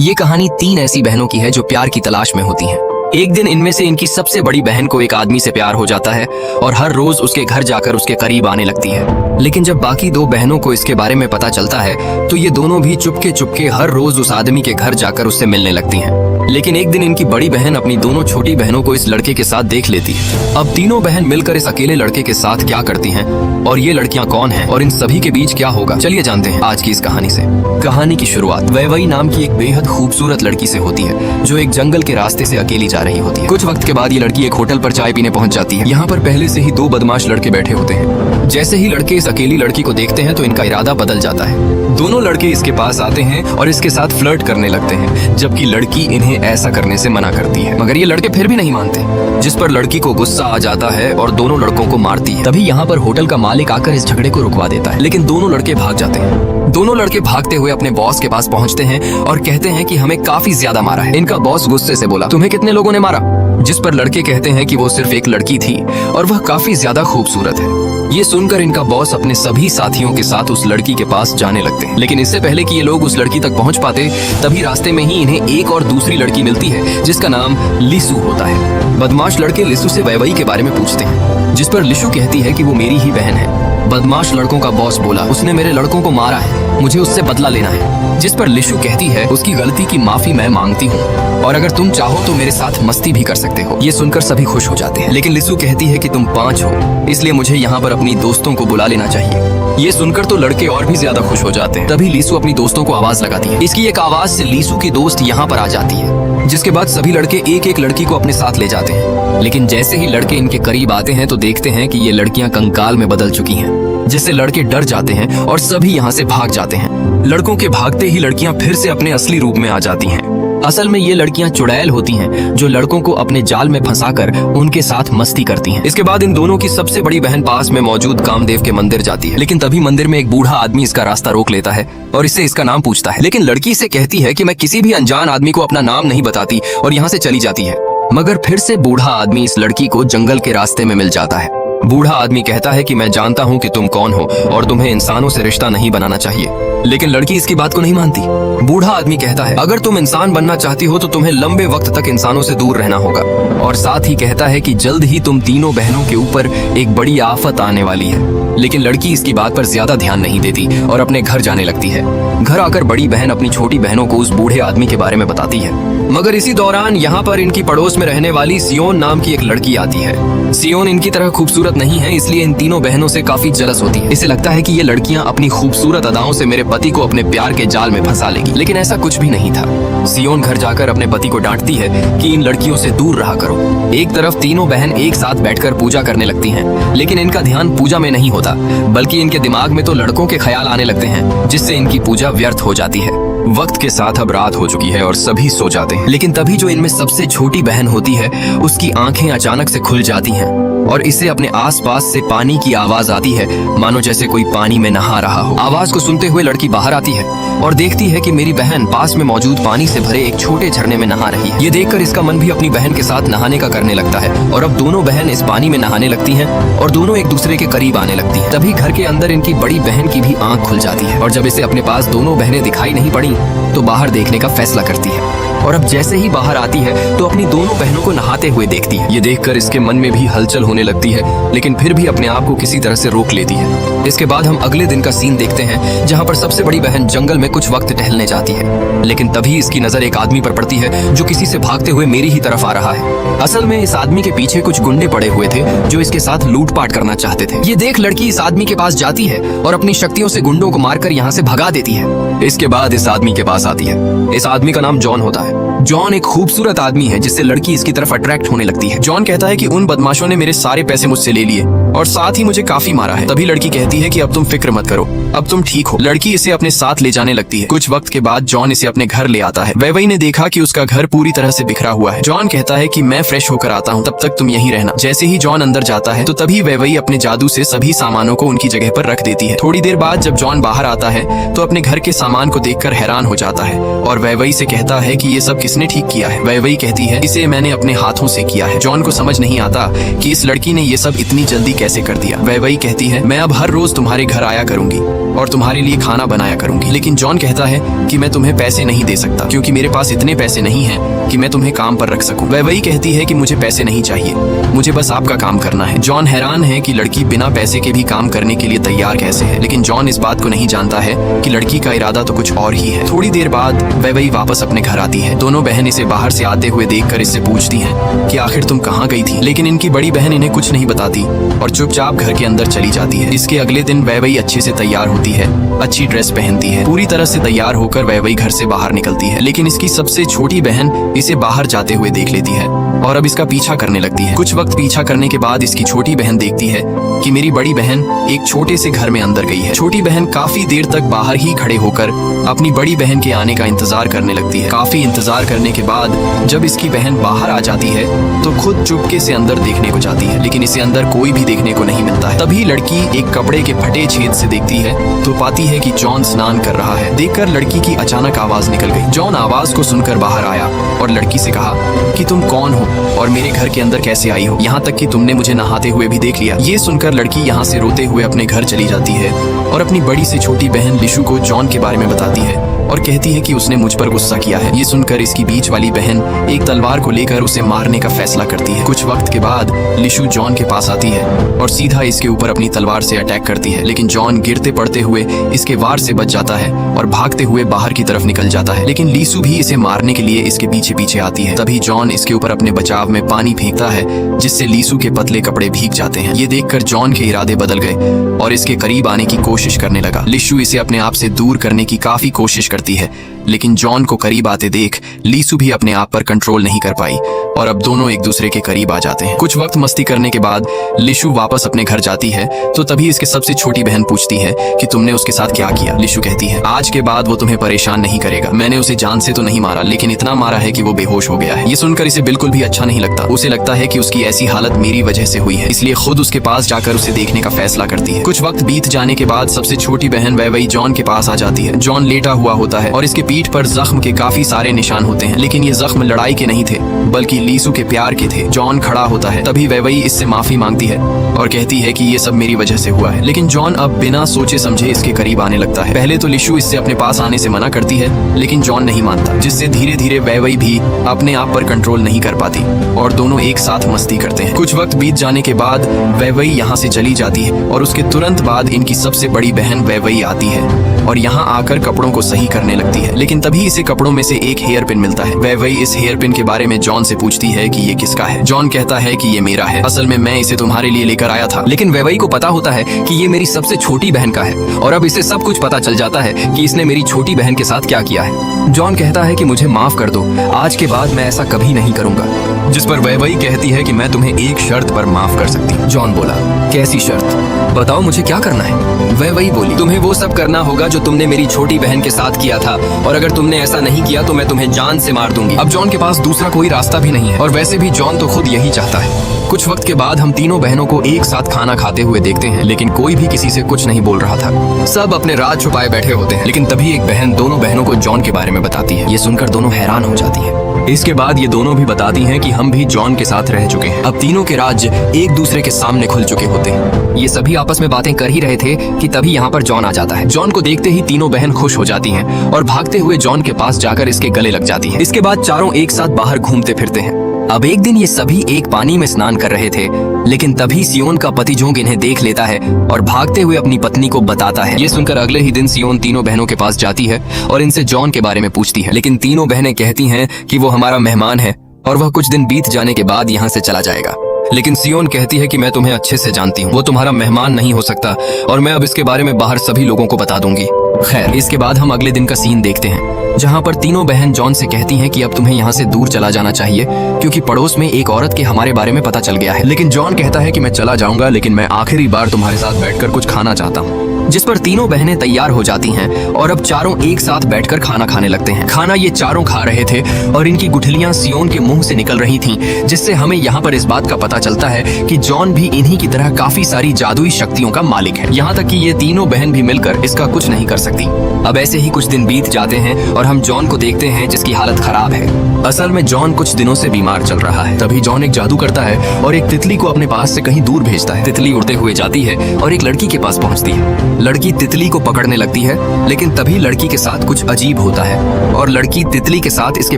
ये कहानी 3 ऐसी बहनों की है जो प्यार की तलाश में होती हैं। एक दिन इनमें से इनकी सबसे बड़ी बहन को एक आदमी से प्यार हो जाता है और हर रोज उसके घर जाकर उसके करीब आने लगती है। लेकिन जब बाकी 2 बहनों को इसके बारे में पता चलता है तो ये दोनों भी चुपके चुपके हर रोज उस आदमी के घर जाकर उससे मिलने लगती हैं। लेकिन एक दिन इनकी बड़ी बहन अपनी दोनों छोटी बहनों को इस लड़के के साथ देख लेती है। अब तीनों बहन मिलकर इस अकेले लड़के के साथ क्या करती हैं और ये लड़कियां कौन हैं और इन सभी के बीच क्या होगा, चलिए जानते हैं आज की इस कहानी से। कहानी की शुरुआत वैवई नाम की एक बेहद खूबसूरत लड़की से होती है जो एक जंगल के रास्ते से अकेली जा रही होती है। कुछ वक्त के बाद ये लड़की एक होटल पर चाय पीने पहुंच जाती है। यहाँ पर पहले से ही 2 बदमाश लड़के बैठे होते हैं। जैसे ही लड़के इस अकेली लड़की को देखते हैं तो इनका इरादा बदल जाता है। दोनों लड़के इसके पास आते हैं और इसके साथ फ्लर्ट करने लगते हैं, जबकि लड़की इन्हें ऐसा करने से मना करती है। मगर ये लड़के फिर भी नहीं मानते, जिस पर लड़की को गुस्सा आ जाता है और दोनों लड़कों को मारती है। तभी यहाँ पर होटल का मालिक आकर इस झगड़े को रुकवा देता है, लेकिन दोनों लड़के भाग जाते हैं। दोनों लड़के भागते हुए अपने बॉस के पास पहुँचते हैं और कहते हैं कि हमें काफी ज्यादा मारा है। इनका बॉस गुस्से से बोला, तुम्हें कितने लोगों ने मारा? जिस पर लड़के कहते हैं कि वो सिर्फ एक लड़की थी और वह काफी ज्यादा खूबसूरत है। ये सुनकर इनका बॉस अपने सभी साथियों के साथ उस लड़की के पास जाने लगते हैं। लेकिन इससे पहले कि ये लोग उस लड़की तक पहुंच पाते तभी रास्ते में ही इन्हें एक और दूसरी लड़की मिलती है जिसका नाम लिसु होता है। बदमाश लड़के लिसु से वैवई के बारे में पूछते हैं, जिस पर लिसु कहती है कि वो मेरी ही बहन है। बदमाश लड़कों का बॉस बोला, उसने मेरे लड़कों को मारा है, मुझे उससे बदला लेना है। जिस पर लिसु कहती है, उसकी गलती की माफी मैं मांगती हूँ और अगर तुम चाहो तो मेरे साथ मस्ती भी कर सकते हो। ये सुनकर सभी खुश हो जाते हैं, लेकिन लिसु कहती है कि तुम 5 हो, इसलिए मुझे यहाँ पर अपनी दोस्तों को बुला लेना चाहिए। ये सुनकर तो लड़के और भी ज्यादा खुश हो जाते हैं। तभी लिसु अपनी दोस्तों को आवाज लगाती है। इसकी एक आवाज से लिसु की दोस्त यहाँ पर आ जाती है, जिसके बाद सभी लड़के एक एक लड़की को अपने साथ ले जाते हैं। लेकिन जैसे ही लड़के इनके करीब आते हैं तो देखते हैं कि ये लड़कियां कंकाल में बदल चुकी हैं, जिससे लड़के डर जाते हैं और सभी यहाँ से भाग जाते हैं। लड़कों के भागते ही लड़कियां फिर से अपने असली रूप में आ जाती हैं। असल में ये लड़कियां चुड़ैल होती हैं जो लड़कों को अपने जाल में फंसाकर उनके साथ मस्ती करती हैं। इसके बाद इन दोनों की सबसे बड़ी बहन पास में मौजूद कामदेव के मंदिर जाती है, लेकिन तभी मंदिर में एक बूढ़ा आदमी इसका रास्ता रोक लेता है और इससे इसका नाम पूछता है। लेकिन लड़की से कहती है कि मैं किसी भी अनजान आदमी को अपना नाम नहीं बताती और यहाँ से चली जाती है। मगर फिर से बूढ़ा आदमी इस लड़की को जंगल के रास्ते में मिल जाता है। बूढ़ा आदमी कहता है कि मैं जानता हूँ कि तुम कौन हो और तुम्हें इंसानों से रिश्ता नहीं बनाना चाहिए। लेकिन लड़की इसकी बात को नहीं मानती। बूढ़ा आदमी कहता है, अगर तुम इंसान बनना चाहती हो तो तुम्हें लंबे वक्त तक इंसानों से दूर रहना होगा, और साथ ही कहता है कि जल्द ही तुम तीनों बहनों के ऊपर एक बड़ी आफत आने वाली है। लेकिन लड़की इसकी बात पर ज्यादा ध्यान नहीं देती और अपने घर जाने लगती है। घर आकर बड़ी बहन अपनी छोटी बहनों को उस बूढ़े आदमी के बारे में बताती है। मगर इसी दौरान यहाँ पर इनकी पड़ोस में रहने वाली सियोन नाम की एक लड़की आती है। सियोन इनकी तरह खूबसूरत नहीं है, इसलिए इन तीनों बहनों से काफी जलस होती है। इसे लगता है कि ये लड़कियां अपनी खूबसूरत अदाओं से मेरे पति को अपने प्यार के जाल में फंसा लेगी, लेकिन ऐसा कुछ भी नहीं था। सियोन घर जाकर अपने पति को डांटती है कि इन लड़कियों से दूर रहा करो। एक तरफ तीनों बहन एक साथ बैठकर पूजा करने लगती हैं, लेकिन इनका ध्यान पूजा में नहीं होता, बल्कि इनके दिमाग में तो लड़कों के ख्याल आने लगते हैं, जिससे इनकी पूजा व्यर्थ हो जाती है। वक्त के साथ अब रात हो चुकी है और सभी सो जाते हैं, लेकिन तभी जो इनमें सबसे छोटी बहन होती है उसकी आंखें अचानक से खुल जाती हैं और इसे अपने आसपास से पानी की आवाज आती है, मानो जैसे कोई पानी में नहा रहा हो। आवाज को सुनते हुए लड़की बाहर आती है और देखती है कि मेरी बहन पास में मौजूद पानी से भरे एक छोटे झरने में नहा रही है। ये देखकर इसका मन भी अपनी बहन के साथ नहाने का करने लगता है और अब दोनों बहन इस पानी में नहाने लगती हैं और दोनों एक दूसरे के करीब आने लगती हैं। तभी घर के अंदर इनकी बड़ी बहन की भी आंख खुल जाती है और जब इसे अपने पास दोनों बहनें दिखाई नहीं पड़ी तो बाहर देखने का फैसला करती है। और अब जैसे ही बाहर आती है तो अपनी दोनों बहनों को नहाते हुए देखती है। ये देखकर इसके मन में भी हलचल होने लगती है, लेकिन फिर भी अपने आप को किसी तरह से रोक लेती है। इसके बाद हम अगले दिन का सीन देखते हैं, जहाँ पर सबसे बड़ी बहन जंगल में कुछ वक्त टहलने जाती है, लेकिन तभी इसकी नजर एक आदमी पर पड़ती है जो किसी से भागते हुए मेरी ही तरफ आ रहा है। असल में इस आदमी के पीछे कुछ गुंडे पड़े हुए थे जो इसके साथ लूटपाट करना चाहते थे। ये देख लड़की इस आदमी के पास जाती है और अपनी शक्तियों से गुंडों को मारकर यहाँ से भगा देती है। इसके बाद इस आदमी के पास आती है। इस आदमी का नाम जॉन होता है। जॉन एक खूबसूरत आदमी है जिससे लड़की इसकी तरफ अट्रैक्ट होने लगती है। जॉन कहता है कि उन बदमाशों ने मेरे सारे पैसे मुझसे ले लिए और साथ ही मुझे काफी मारा है। तभी लड़की कहती है कि अब तुम फिक्र मत करो, अब तुम ठीक हो। लड़की इसे अपने साथ ले जाने लगती है। कुछ वक्त के बाद जॉन इसे अपने घर ले आता है। वैवई ने देखा कि उसका घर पूरी तरह से बिखरा हुआ है। जॉन कहता है कि मैं फ्रेश होकर आता हूँ, तब तक तुम यहीं रहना। जैसे ही जॉन अंदर जाता है तो तभी वैवई अपने जादू से सभी सामानों को उनकी जगह पर रख देती है। थोड़ी देर बाद जब जॉन बाहर आता है तो अपने घर के सामान को देखकर हैरान हो जाता है और वैवई से कहता है कि ये सब किसने ठीक किया है? वही कहती है, इसे मैंने अपने हाथों से किया है। जॉन को समझ नहीं आता कि इस लड़की ने ये सब इतनी जल्दी कैसे कर दिया। वही कहती है, मैं अब हर रोज तुम्हारे घर आया करूंगी और तुम्हारे लिए खाना बनाया करूंगी। लेकिन जॉन कहता है कि मैं तुम्हें पैसे नहीं दे सकता क्योंकि मेरे पास इतने पैसे नहीं हैं कि मैं तुम्हें काम पर रख सकूं। वही कहती है कि मुझे पैसे नहीं चाहिए, मुझे बस आपका काम करना है। जॉन हैरान है कि लड़की बिना पैसे के भी काम करने के लिए तैयार कैसे है, लेकिन जॉन इस बात को नहीं जानता है कि लड़की का इरादा तो कुछ और ही है। थोड़ी देर बाद वही वापस अपने घर आती है। दोनों बहन इसे बाहर से आते हुए देखकर इससे पूछती हैं कि आखिर तुम कहाँ गई थी, लेकिन इनकी बड़ी बहन इन्हें कुछ नहीं बताती और चुपचाप घर के अंदर चली जाती है। इसके अगले दिन वही अच्छे से तैयार होती है, अच्छी ड्रेस पहनती है, पूरी तरह से तैयार होकर वही घर से बाहर निकलती है। लेकिन इसकी सबसे छोटी बहन इसे बाहर जाते हुए देख लेती है और अब इसका पीछा करने लगती है। कुछ वक्त पीछा करने के बाद इसकी छोटी बहन देखती है कि मेरी बड़ी बहन एक छोटे से घर में अंदर गई है। छोटी बहन काफी देर तक बाहर ही खड़े होकर अपनी बड़ी बहन के आने का इंतजार करने लगती है। काफी इंतजार करने के बाद जब इसकी बहन बाहर आ जाती है तो खुद चुपके से अंदर देखने को जाती है, लेकिन इसे अंदर कोई भी देखने को नहीं मिलता है। तभी लड़की एक कपड़े के फटे छेद से देखती है तो पाती है कि जॉन स्नान कर रहा है। देखकर लड़की की अचानक आवाज निकल गई। जॉन आवाज को सुनकर बाहर आया और लड़की से कहा कि तुम कौन हो और मेरे घर के अंदर कैसे आई हो, यहाँ तक कि तुमने मुझे नहाते हुए भी देख लिया। ये सुनकर लड़की यहाँ से रोते हुए अपने घर चली जाती है और अपनी बड़ी से छोटी बहन लिशु को जॉन के बारे में बताती है और कहती है कि उसने मुझ पर गुस्सा किया है। ये सुनकर इसकी बीच वाली बहन एक तलवार को लेकर उसे मारने का फैसला करती है। कुछ वक्त के बाद लिशु जॉन के पास आती है और सीधा इसके ऊपर अपनी तलवार से अटैक करती है, लेकिन जॉन गिरते पड़ते हुए इसके वार से बच जाता है और भागते हुए बाहर की तरफ निकल जाता है। लेकिन लिशु भी इसे मारने के लिए इसके पीछे पीछे आती है। तभी जॉन इसके ऊपर अपने बचाव में पानी फेंकता है जिससे लिशु के पतले कपड़े भीग जाते हैं। ये देखकर जॉन के इरादे बदल गए और इसके करीब आने की कोशिश करने लगा। लिशु इसे अपने आप से दूर करने की काफी कोशिश करती है, लेकिन जॉन को करीब आते देख लिशु भी अपने आप पर कंट्रोल नहीं कर पाई और अब दोनों एक दूसरे के करीब आ जाते हैं। कुछ वक्त मस्ती करने के बाद लिशु वापस अपने घर जाती है तो तभी इसके सबसे छोटी बहन पूछती है कि तुमने उसके साथ क्या किया। लिशु कहती है, आज के बाद वो तुम्हें परेशान नहीं करेगा। मैंने उसे जान से तो नहीं मारा, लेकिन इतना मारा है कि वो बेहोश हो गया है। ये सुनकर इसे बिल्कुल भी अच्छा नहीं लगता। उसे लगता है कि उसकी ऐसी हालत मेरी वजह से हुई है, इसलिए खुद उसके पास जाकर उसे देखने का फैसला करती है। कुछ वक्त बीत जाने के बाद सबसे छोटी बहन वही जॉन के पास आ जाती है। जॉन लेटा हुआ होता है और इसके पीठ पर जख्म के काफी सारे निशान होते हैं, लेकिन ये जख्म लड़ाई के नहीं थे बल्कि लिशु के प्यार के थे। जॉन खड़ा होता है, तभी वही इससे माफी मांगती है और कहती है कि ये सब मेरी वजह से हुआ है। लेकिन जॉन अब बिना सोचे समझे इसके करीब आने लगता है। पहले तो लिशु इससे अपने पास आने से मना करती है, लेकिन जॉन नहीं मानता, जिससे धीरे धीरे वही भी अपने आप पर कंट्रोल नहीं कर पाती और दोनों एक साथ मस्ती करते हैं। कुछ वक्त बीत जाने के बाद वही यहाँ से चली जाती है और उसके तुरंत बाद इनकी सबसे बड़ी बहन वही आती है और यहाँ आकर कपड़ों को सही करने लगती है। लेकिन तभी इसे कपड़ों में से एक हेयर पिन मिलता है। वही इस हेयर पिन के बारे में जॉन से पूछती है कि ये किसका है। जॉन कहता है कि ये मेरा है, असल में मैं इसे तुम्हारे लिए लेकर आया था। लेकिन वही को पता होता है कि ये मेरी सबसे छोटी बहन का है और अब इसे सब कुछ पता चल जाता है कि इसने मेरी छोटी बहन के साथ क्या किया है। जॉन कहता है कि मुझे माफ कर दो, आज के बाद मैं ऐसा कभी नहीं करूंगा। जिस पर वही कहती है कि मैं तुम्हें एक शर्त पर माफ कर सकती हूँ। जॉन बोला, कैसी शर्त? बताओ मुझे क्या करना है। वही बोली, तुम्हें वो सब करना होगा जो तुमने मेरी छोटी बहन के साथ किया था और अगर तुमने ऐसा नहीं किया तो मैं तुम्हें जान से मार दूंगी। अब जॉन के पास दूसरा कोई रास्ता भी नहीं है और वैसे भी जॉन तो खुद यही चाहता है। कुछ वक्त के बाद हम तीनों बहनों को एक साथ खाना खाते हुए देखते हैं, लेकिन कोई भी किसी से कुछ नहीं बोल रहा था। सब अपने राज छुपाए बैठे होते हैं। लेकिन तभी एक बहन दोनों बहनों को जॉन के बारे में बताती है। ये सुनकर दोनों हैरान हो जाती है। इसके बाद ये दोनों भी बताती हैं कि हम भी जॉन के साथ रह चुके हैं। अब तीनों के राज्य एक दूसरे के सामने खुल चुके होते हैं। ये सभी आपस में बातें कर ही रहे थे कि तभी यहाँ पर जॉन आ जाता है। जॉन को देखते ही तीनों बहन खुश हो जाती हैं और भागते हुए जॉन के पास जाकर इसके गले लग जाती हैं। इसके बाद चारों एक साथ बाहर घूमते फिरते हैं। अब एक दिन ये सभी एक पानी में स्नान कर रहे थे, लेकिन तभी सियोन का पति जोंग इन्हें देख लेता है और भागते हुए अपनी पत्नी को बताता है। ये सुनकर अगले ही दिन सियोन तीनों बहनों के पास जाती है और इनसे जॉन के बारे में पूछती है, लेकिन तीनों बहनें कहती हैं कि वो हमारा मेहमान है और वह कुछ दिन बीत जाने के बाद यहाँ से चला जाएगा। लेकिन सियोन कहती है कि मैं तुम्हें अच्छे से जानती हूँ, वो तुम्हारा मेहमान नहीं हो सकता और मैं अब इसके बारे में बाहर सभी लोगों को बता दूंगी। खैर, इसके बाद हम अगले दिन का सीन देखते हैं, जहाँ पर तीनों बहन जॉन से कहती हैं कि अब तुम्हें यहाँ से दूर चला जाना चाहिए क्योंकि पड़ोस में एक औरत के हमारे बारे में पता चल गया है। लेकिन जॉन कहता है कि मैं चला जाऊंगा, लेकिन मैं आखिरी बार तुम्हारे साथ बैठकर कुछ खाना चाहता हूँ। जिस पर तीनों बहनें तैयार हो जाती हैं और अब चारों एक साथ बैठकर खाना खाने लगते हैं। खाना ये चारों खा रहे थे और इनकी गुठलियां सियोन के मुंह से निकल रही थीं, जिससे हमें यहाँ पर इस बात का पता चलता है कि जॉन भी इन्हीं की तरह काफी सारी जादुई शक्तियों का मालिक है। यहाँ तक कि ये तीनों बहन भी मिलकर इसका कुछ नहीं कर सकती। अब ऐसे ही कुछ दिन बीत जाते हैं और हम जॉन को देखते हैं जिसकी हालत खराब है। असल में जॉन कुछ दिनों से बीमार चल रहा है। तभी जॉन एक जादू करता है और एक तितली को अपने पास से कहीं दूर भेजता है। तितली उड़ते हुए जाती है और एक लड़की के पास पहुंचती है। लड़की तितली को पकड़ने लगती है, लेकिन तभी लड़की के साथ कुछ अजीब होता है और लड़की तितली के साथ इसके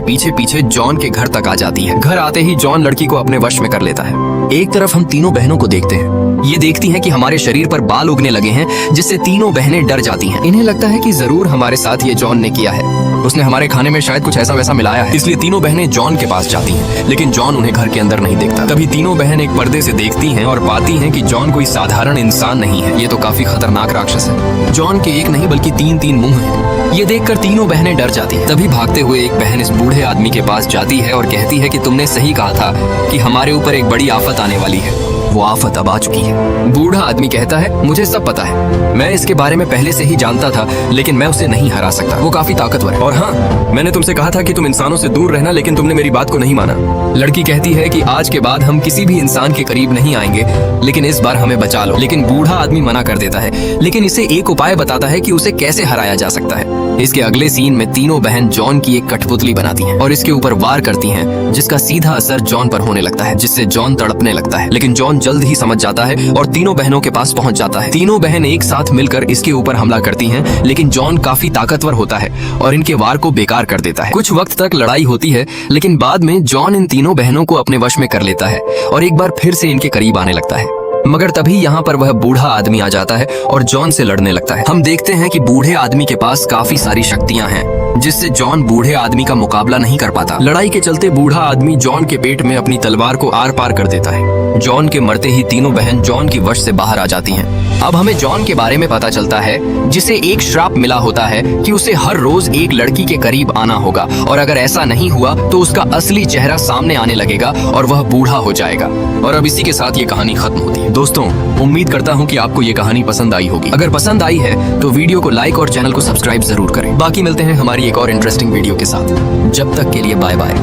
पीछे पीछे जॉन के घर तक आ जाती है। घर आते ही जॉन लड़की को अपने वश में कर लेता है। एक तरफ हम तीनों बहनों को देखते हैं। ये देखती हैं कि हमारे शरीर पर बाल उगने लगे हैं, जिससे तीनों बहनें डर जाती हैं। इन्हें लगता है कि जरूर हमारे साथ ये जॉन ने किया है। उसने हमारे खाने में शायद कुछ ऐसा वैसा मिलाया है। इसलिए तीनों बहनें जॉन के पास जाती हैं, लेकिन जॉन उन्हें घर के अंदर नहीं देखता। तभी तीनों बहन एक पर्दे से देखती हैं और पाती हैं कि जॉन कोई साधारण इंसान नहीं है। ये तो काफी खतरनाक राक्षस है। जॉन के एक नहीं बल्कि तीन मुंह हैं। ये देखकर तीनों बहनें डर जाती हैं। तभी भागते हुए एक बहन इस बूढ़े आदमी के पास जाती है और कहती है कि तुमने सही कहा था कि हमारे ऊपर एक बड़ी आफत आने वाली है। वो आफत अब आ चुकी है। बूढ़ा आदमी कहता है, मुझे सब पता है, मैं इसके बारे में पहले से ही जानता था, लेकिन मैं उसे नहीं हरा सकता। वो काफी ताकतवर है। और हाँ, मैंने तुमसे कहा था कि तुम इंसानों से दूर रहना, लेकिन तुमने मेरी बात को नहीं माना। लड़की कहती है कि आज के बाद हम किसी भी इंसान के करीब नहीं आएंगे, लेकिन इस बार हमें बचा लो। लेकिन बूढ़ा आदमी मना कर देता है, लेकिन इसे एक उपाय बताता है कि उसे कैसे हराया जा सकता है। इसके अगले सीन में तीनों बहन जॉन की एक कठपुतली बनाती हैं और इसके ऊपर वार करती हैं, जिसका सीधा असर जॉन पर होने लगता है, जिससे जॉन तड़पने लगता है। लेकिन जॉन जल्द ही समझ जाता है और तीनों बहनों के पास पहुंच जाता है। तीनों बहन एक साथ मिलकर इसके ऊपर हमला करती हैं, लेकिन जॉन काफी ताकतवर होता है और इनके वार को बेकार कर देता है। कुछ वक्त तक लड़ाई होती है, लेकिन बाद में जॉन इन तीनों बहनों को अपने वश में कर लेता है और एक बार फिर से इनके करीब आने लगता है। मगर तभी यहाँ पर वह बूढ़ा आदमी आ जाता है और जॉन से लड़ने लगता है। हम देखते हैं कि बूढ़े आदमी के पास काफी सारी शक्तियां हैं, जिससे जॉन बूढ़े आदमी का मुकाबला नहीं कर पाता। लड़ाई के चलते बूढ़ा आदमी जॉन के पेट में अपनी तलवार को आर पार कर देता है। जॉन के मरते ही तीनों बहन जॉन की वश से बाहर आ जाती हैं। अब हमें जॉन के बारे में पता चलता है, जिसे एक श्राप मिला होता है कि उसे हर रोज एक लड़की के करीब आना होगा और अगर ऐसा नहीं हुआ तो उसका असली चेहरा सामने आने लगेगा और वह बूढ़ा हो जाएगा। और अब इसी के साथ ये कहानी खत्म होती है। दोस्तों, उम्मीद करता हूँ कि आपको ये कहानी पसंद आई होगी। अगर पसंद आई है तो वीडियो को लाइक और चैनल को सब्सक्राइब जरूर करें। बाकी मिलते हैं हमारी एक और इंटरेस्टिंग वीडियो के साथ। जब तक के लिए बाय बाय।